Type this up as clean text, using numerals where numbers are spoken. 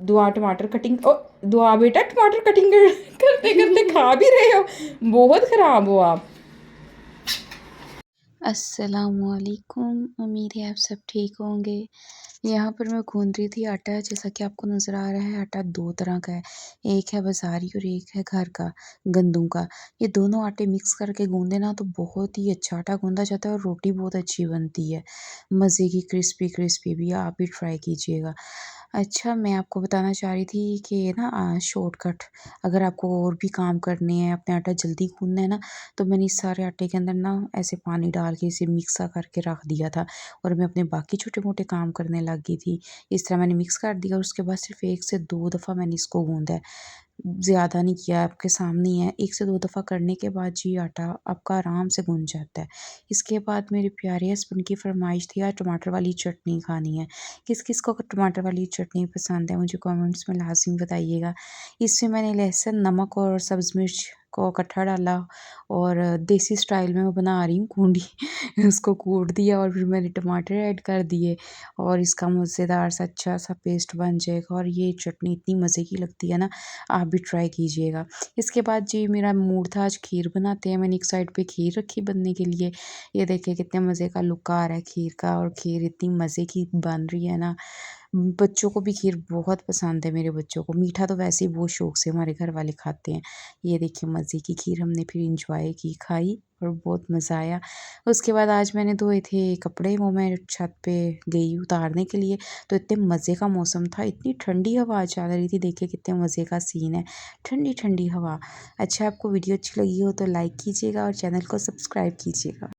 दुआ टमाटर कटिंग ओ दुआ बेटा टमाटर कटिंग करते करते खा भी रहे हो, बहुत ख़राब हो आप। अस्सलामुअलैकुम, उम्मीद है आप सब ठीक होंगे। यहाँ पर मैं गूंद रही थी आटा, जैसा कि आपको नज़र आ रहा है। आटा दो तरह का है, एक है बाज़ारी और एक है घर का गंदम का। ये दोनों आटे मिक्स करके गूंदे ना तो बहुत ही अच्छा आटा गूंदा जाता है और रोटी बहुत अच्छी बनती है, मज़े की क्रिस्पी क्रिस्पी भी। आप भी ट्राई कीजिएगा। अच्छा, मैं आपको बताना चाह रही थी कि ना शॉर्टकट, अगर आपको और भी काम करने हैं, अपने आटा जल्दी गूंदना है ना, तो मैंने इस सारे आटे के अंदर ना ऐसे पानी डाल के इसे मिक्सा करके रख दिया था और मैं अपने बाकी छोटे मोटे काम करने लग गई थी। इस तरह मैंने मिक्स कर दिया और उसके बाद सिर्फ 1 से 2 दफ़ा मैंने इसको गूंदा है, ज़्यादा नहीं किया। आपके सामने ही है, 1 से 2 दफ़ा करने के बाद जी आटा आपका आराम से गूंज जाता है। इसके बाद मेरे प्यारे हस्बैंड की फरमाइश थी, आज टमाटर वाली चटनी खानी है। किस किस को टमाटर वाली चटनी पसंद है मुझे कमेंट्स में लाज़िम बताइएगा। इसमें मैंने लहसुन, नमक और सब्ज़ मिर्च को इकट्ठा डाला और देसी स्टाइल में मैं बना रही हूँ कूंडी उसको कूट दिया और फिर मैंने टमाटर ऐड कर दिए और इसका मज़ेदार सा अच्छा सा पेस्ट बन जाएगा और ये चटनी इतनी मज़े की लगती है ना, आप भी ट्राई कीजिएगा। इसके बाद जी मेरा मूड था आज खीर बनाते हैं, मैंने एक साइड पे खीर रखी बनने के लिए। ये देखिए कितने मज़े का लुक आ रहा है खीर का और खीर इतनी मज़े की बन रही है ना। बच्चों को भी खीर बहुत पसंद है, मेरे बच्चों को। मीठा तो वैसे ही बहुत शौक से हमारे घर वाले खाते हैं। ये देखिए मज़े की खीर हमने फिर इंजॉय की, खाई और बहुत मज़ा आया। उसके बाद आज मैंने धोए थे कपड़े, वो मैं छत पे गई उतारने के लिए, तो इतने मज़े का मौसम था, इतनी ठंडी हवा चल रही थी। देखिए कितने मज़े का सीन है, ठंडी ठंडी हवा। अच्छा, आपको वीडियो अच्छी लगी हो तो लाइक कीजिएगा और चैनल को सब्सक्राइब कीजिएगा।